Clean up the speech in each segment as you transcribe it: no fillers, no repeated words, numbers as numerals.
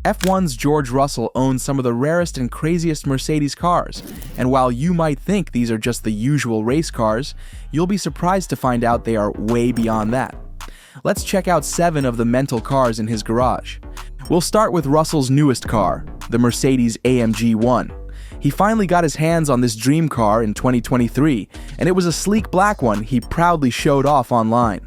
F1's George Russell owns some of the rarest and craziest Mercedes cars, and while you might think these are just the usual race cars, you'll be surprised to find out they are way beyond that. Let's check out 7 of the mental cars in his garage. We'll start with Russell's newest car, the Mercedes AMG One. He finally got his hands on this dream car in 2023, and it was a sleek black one he proudly showed off online.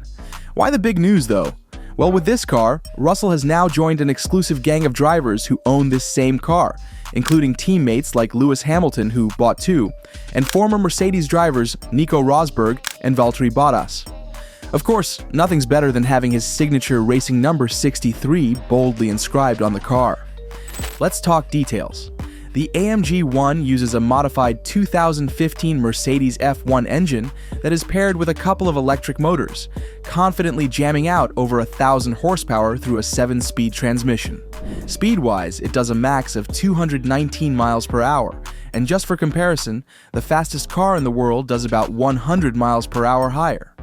Why the big news though? Well, with this car, Russell has now joined an exclusive gang of drivers who own this same car, including teammates like Lewis Hamilton, who bought 2, and former Mercedes drivers Nico Rosberg and Valtteri Bottas. Of course, nothing's better than having his signature racing number 63 boldly inscribed on the car. Let's talk details. The AMG One uses a modified 2015 Mercedes F1 engine that is paired with a couple of electric motors, confidently jamming out over 1,000 horsepower through a 7-speed transmission. Speed-wise, it does a max of 219 miles per hour, and just for comparison, the fastest car in the world does about 100 miles per hour higher.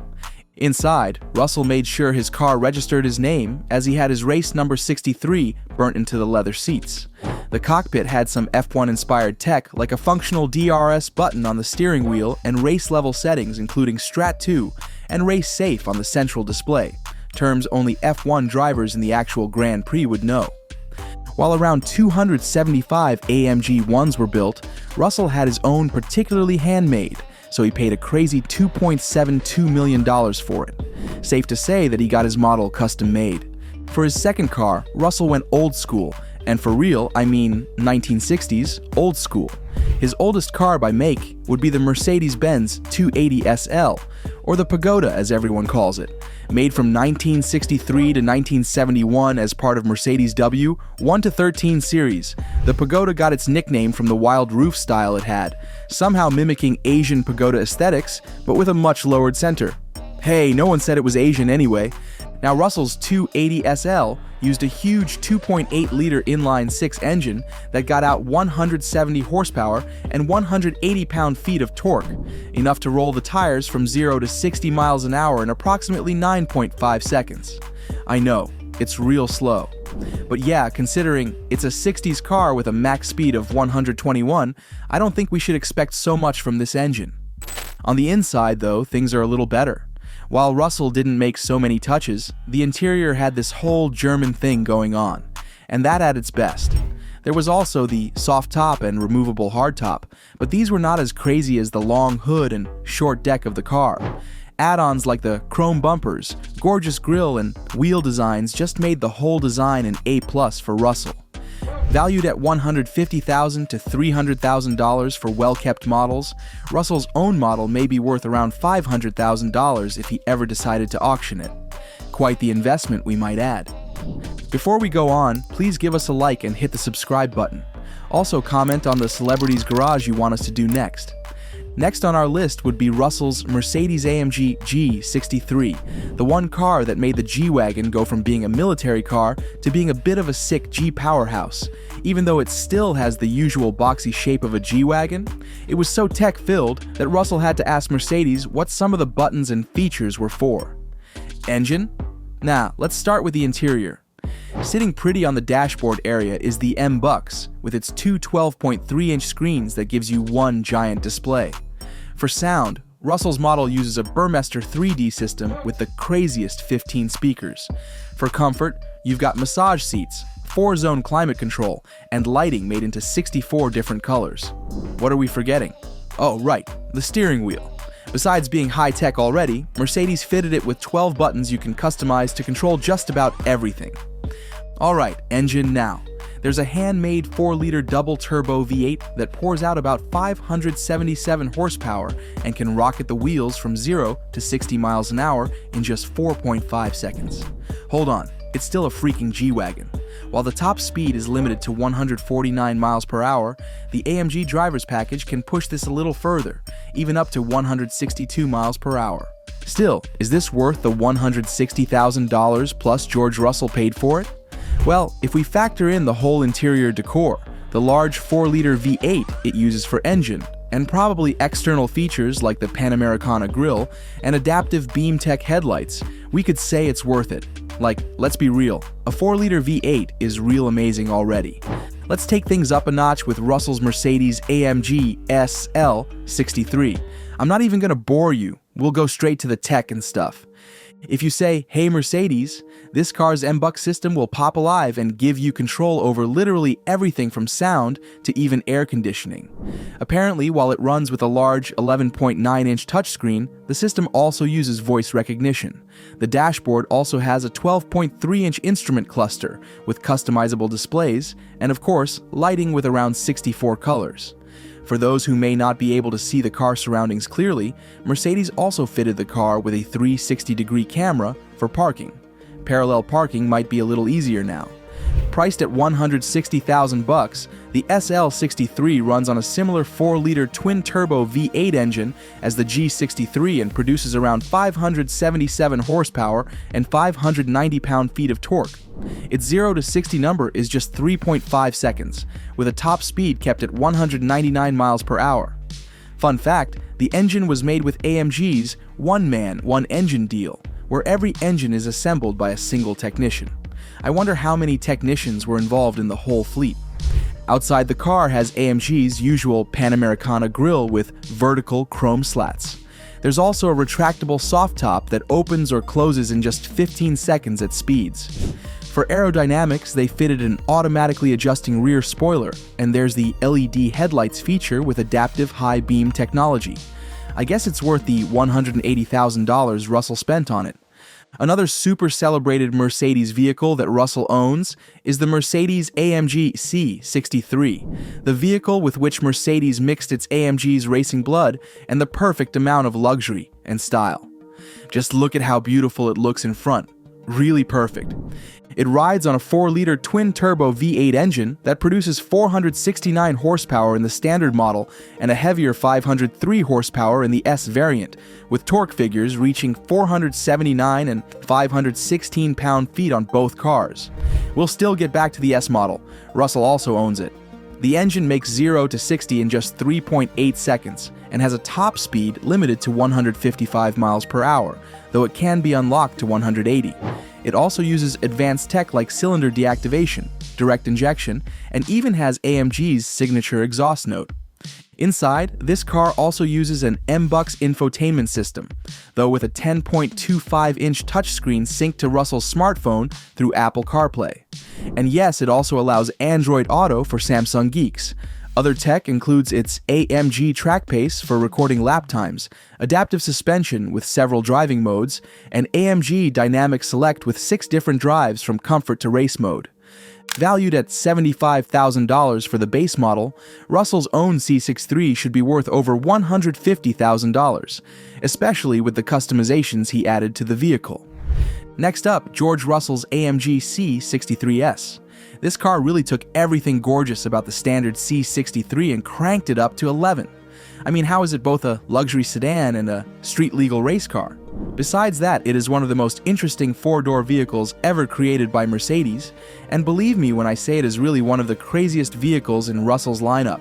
Inside, Russell made sure his car registered his name as he had his race number 63 burnt into the leather seats. The cockpit had some F1-inspired tech like a functional DRS button on the steering wheel and race-level settings including Strat 2 and Race Safe on the central display, terms only F1 drivers in the actual Grand Prix would know. While around 275 AMG Ones were built, Russell had his own particularly handmade, so he paid a crazy $2.72 million for it. Safe to say that he got his model custom made. For his second car, Russell went old school, and for real, I mean 1960s old school. His oldest car by make would be the Mercedes-Benz 280 SL, or the Pagoda as everyone calls it. Made from 1963 to 1971 as part of Mercedes W 1-13 series, the Pagoda got its nickname from the wild roof style it had, somehow mimicking Asian pagoda aesthetics, but with a much lowered center. Hey, no one said it was Asian anyway. Now Russell's 280 SL used a huge 2.8-liter inline-6 engine that got out 170 horsepower and 180 pound-feet of torque, enough to roll the tires from 0 to 60 miles an hour in approximately 9.5 seconds. I know, it's real slow. But yeah, considering it's a 60s car with a max speed of 121, I don't think we should expect so much from this engine. On the inside, though, things are a little better. While Russell didn't make so many touches, the interior had this whole German thing going on, and that at its best. There was also the soft top and removable hardtop, but these were not as crazy as the long hood and short deck of the car. Add-ons like the chrome bumpers, gorgeous grille, and wheel designs just made the whole design an A+ for Russell. Valued at $150,000 to $300,000 for well-kept models, Russell's own model may be worth around $500,000 if he ever decided to auction it. Quite the investment, we might add. Before we go on, please give us a like and hit the subscribe button. Also comment on the celebrity's garage you want us to do next. Next on our list would be Russell's Mercedes-AMG G63, the one car that made the G-Wagon go from being a military car to being a bit of a sick G-powerhouse. Even though it still has the usual boxy shape of a G-Wagon, it was so tech-filled that Russell had to ask Mercedes what some of the buttons and features were for. Engine? Nah, let's start with the interior. Sitting pretty on the dashboard area is the M-Bucks, with its two 12.3-inch screens that gives you one giant display. For sound, Russell's model uses a Burmester 3D system with the craziest 15 speakers. For comfort, you've got massage seats, 4-zone climate control, and lighting made into 64 different colors. What are we forgetting? Oh, right, the steering wheel. Besides being high-tech already, Mercedes fitted it with 12 buttons you can customize to control just about everything. Alright, engine now. There's a handmade 4-liter double-turbo V8 that pours out about 577 horsepower and can rocket the wheels from 0 to 60 miles an hour in just 4.5 seconds. Hold on, it's still a freaking G-Wagon. While the top speed is limited to 149 miles per hour, the AMG driver's package can push this a little further, even up to 162 miles per hour. Still, is this worth the $160,000 plus George Russell paid for it? Well, if we factor in the whole interior decor, the large 4-liter V8 it uses for engine, and probably external features like the Panamericana grille and adaptive beam tech headlights, we could say it's worth it. Like, let's be real, a 4-liter V8 is real amazing already. Let's take things up a notch with Russell's Mercedes AMG SL63. I'm not even gonna bore you, we'll go straight to the tech and stuff. If you say, "Hey Mercedes," this car's MBUX system will pop alive and give you control over literally everything from sound to even air conditioning. Apparently, while it runs with a large 11.9-inch touchscreen, the system also uses voice recognition. The dashboard also has a 12.3-inch instrument cluster with customizable displays, and of course, lighting with around 64 colors. For those who may not be able to see the car surroundings clearly, Mercedes also fitted the car with a 360-degree camera for parking. Parallel parking might be a little easier now. Priced at $160,000, the SL63 runs on a similar 4-liter twin-turbo V8 engine as the G63 and produces around 577 horsepower and 590 pound-feet of torque. Its 0 to 60 number is just 3.5 seconds, with a top speed kept at 199 miles per hour. Fun fact, the engine was made with AMG's one-man, one-engine deal, where every engine is assembled by a single technician. I wonder how many technicians were involved in the whole fleet. Outside the car has AMG's usual Panamericana grille with vertical chrome slats. There's also a retractable soft top that opens or closes in just 15 seconds at speeds. For aerodynamics, they fitted an automatically adjusting rear spoiler, and there's the LED headlights feature with adaptive high beam technology. I guess it's worth the $180,000 Russell spent on it. Another super celebrated Mercedes vehicle that Russell owns is the Mercedes AMG C63, the vehicle with which Mercedes mixed its AMG's racing blood and the perfect amount of luxury and style. Just look at how beautiful it looks in front. Really perfect. It rides on a 4-liter twin-turbo V8 engine that produces 469 horsepower in the standard model and a heavier 503 horsepower in the S variant, with torque figures reaching 479 and 516 pound-feet on both cars. We'll still get back to the S model. Russell also owns it. The engine makes 0 to 60 in just 3.8 seconds and has a top speed limited to 155 miles per hour, though it can be unlocked to 180. It also uses advanced tech like cylinder deactivation, direct injection, and even has AMG's signature exhaust note. Inside, this car also uses an MBUX infotainment system, though with a 10.25-inch touchscreen synced to Russell's smartphone through Apple CarPlay. And yes, it also allows Android Auto for Samsung geeks. Other tech includes its AMG track pace for recording lap times, adaptive suspension with several driving modes, and AMG Dynamic Select with 6 different drives from comfort to race mode. Valued at $75,000 for the base model, Russell's own C63 should be worth over $150,000, especially with the customizations he added to the vehicle. Next up, George Russell's AMG C63S. This car really took everything gorgeous about the standard C63 and cranked it up to 11. I mean, how is it both a luxury sedan and a street-legal race car? Besides that, it is one of the most interesting 4-door vehicles ever created by Mercedes, and believe me when I say it is really one of the craziest vehicles in Russell's lineup.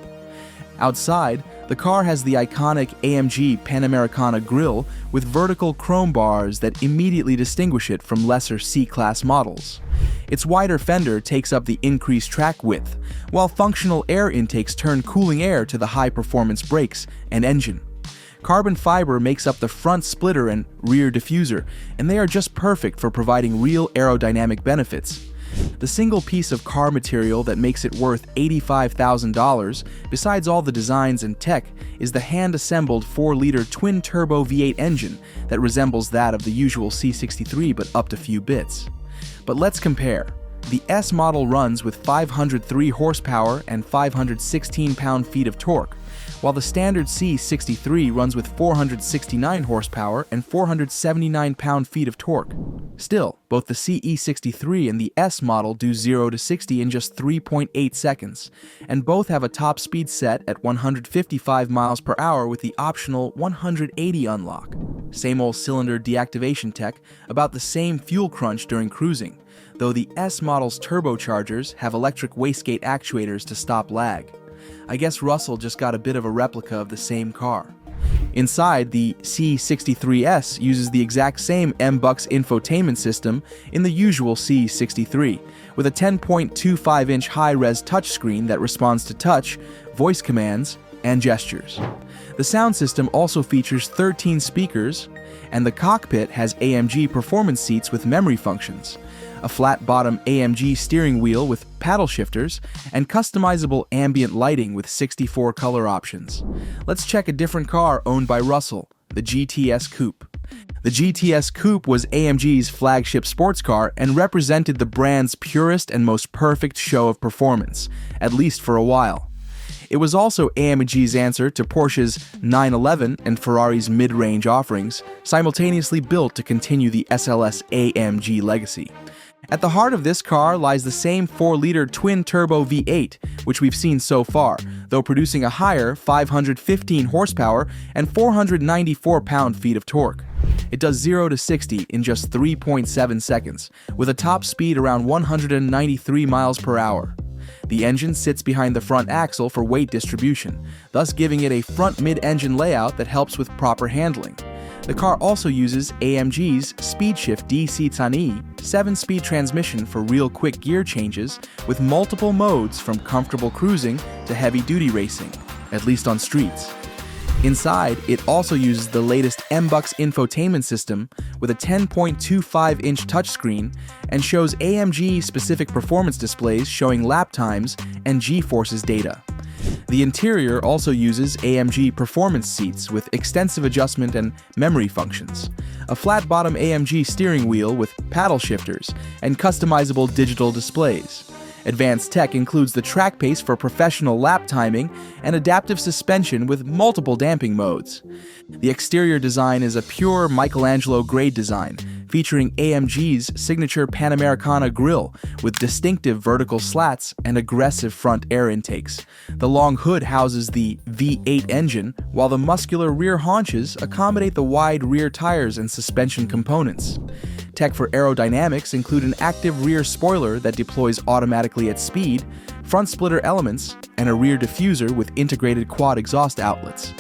Outside, the car has the iconic AMG Panamericana grille with vertical chrome bars that immediately distinguish it from lesser C-Class models. Its wider fender takes up the increased track width, while functional air intakes turn cooling air to the high-performance brakes and engine. Carbon fiber makes up the front splitter and rear diffuser, and they are just perfect for providing real aerodynamic benefits. The single piece of car material that makes it worth $85,000, besides all the designs and tech, is the hand-assembled 4-liter twin-turbo V8 engine that resembles that of the usual C63 but upped a few bits. But let's compare. The S model runs with 503 horsepower and 516 pound-feet of torque, while the standard C63 runs with 469 horsepower and 479 pound-feet of torque. Still, both the CE63 and the S model do 0 to 60 in just 3.8 seconds, and both have a top speed set at 155 miles per hour with the optional 180 unlock. Same old cylinder deactivation tech, about the same fuel crunch during cruising, though the S model's turbochargers have electric wastegate actuators to stop lag. I guess Russell just got a bit of a replica of the same car. Inside, the C63S uses the exact same MBUX infotainment system in the usual C63, with a 10.25-inch high-res touchscreen that responds to touch, voice commands, and gestures. The sound system also features 13 speakers, and the cockpit has AMG performance seats with memory functions, a flat-bottom AMG steering wheel with paddle shifters, and customizable ambient lighting with 64 color options. Let's check a different car owned by Russell, the GTS Coupe. The GTS Coupe was AMG's flagship sports car and represented the brand's purest and most perfect show of performance, at least for a while. It was also AMG's answer to Porsche's 911 and Ferrari's mid-range offerings, simultaneously built to continue the SLS AMG legacy. At the heart of this car lies the same 4-liter twin-turbo V8, which we've seen so far, though producing a higher 515 horsepower and 494 pound-feet of torque. It does 0 to 60 in just 3.7 seconds, with a top speed around 193 miles per hour. The engine sits behind the front axle for weight distribution, thus giving it a front mid-engine layout that helps with proper handling. The car also uses AMG's SpeedShift DC-Tani 7-speed transmission for real quick gear changes with multiple modes from comfortable cruising to heavy-duty racing, at least on streets. Inside, it also uses the latest MBUX infotainment system with a 10.25-inch touchscreen and shows AMG-specific performance displays showing lap times and G-forces data. The interior also uses AMG performance seats with extensive adjustment and memory functions, a flat-bottom AMG steering wheel with paddle shifters, and customizable digital displays. Advanced tech includes the track pace for professional lap timing and adaptive suspension with multiple damping modes. The exterior design is a pure Michelangelo grade design, featuring AMG's signature Panamericana grille with distinctive vertical slats and aggressive front air intakes. The long hood houses the V8 engine, while the muscular rear haunches accommodate the wide rear tires and suspension components. Tech for aerodynamics include an active rear spoiler that deploys automatically at speed, front splitter elements, and a rear diffuser with integrated quad exhaust outlets.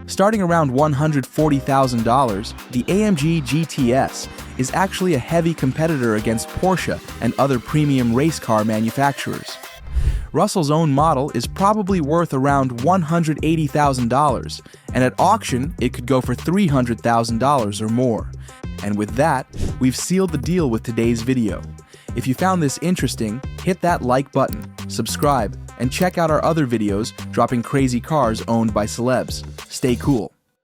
Starting around $140,000, the AMG GTS is actually a heavy competitor against Porsche and other premium race car manufacturers. Russell's own model is probably worth around $180,000, and at auction it could go for $300,000 or more. And with that, we've sealed the deal with today's video. If you found this interesting, hit that like button, subscribe, and check out our other videos dropping crazy cars owned by celebs. Stay cool.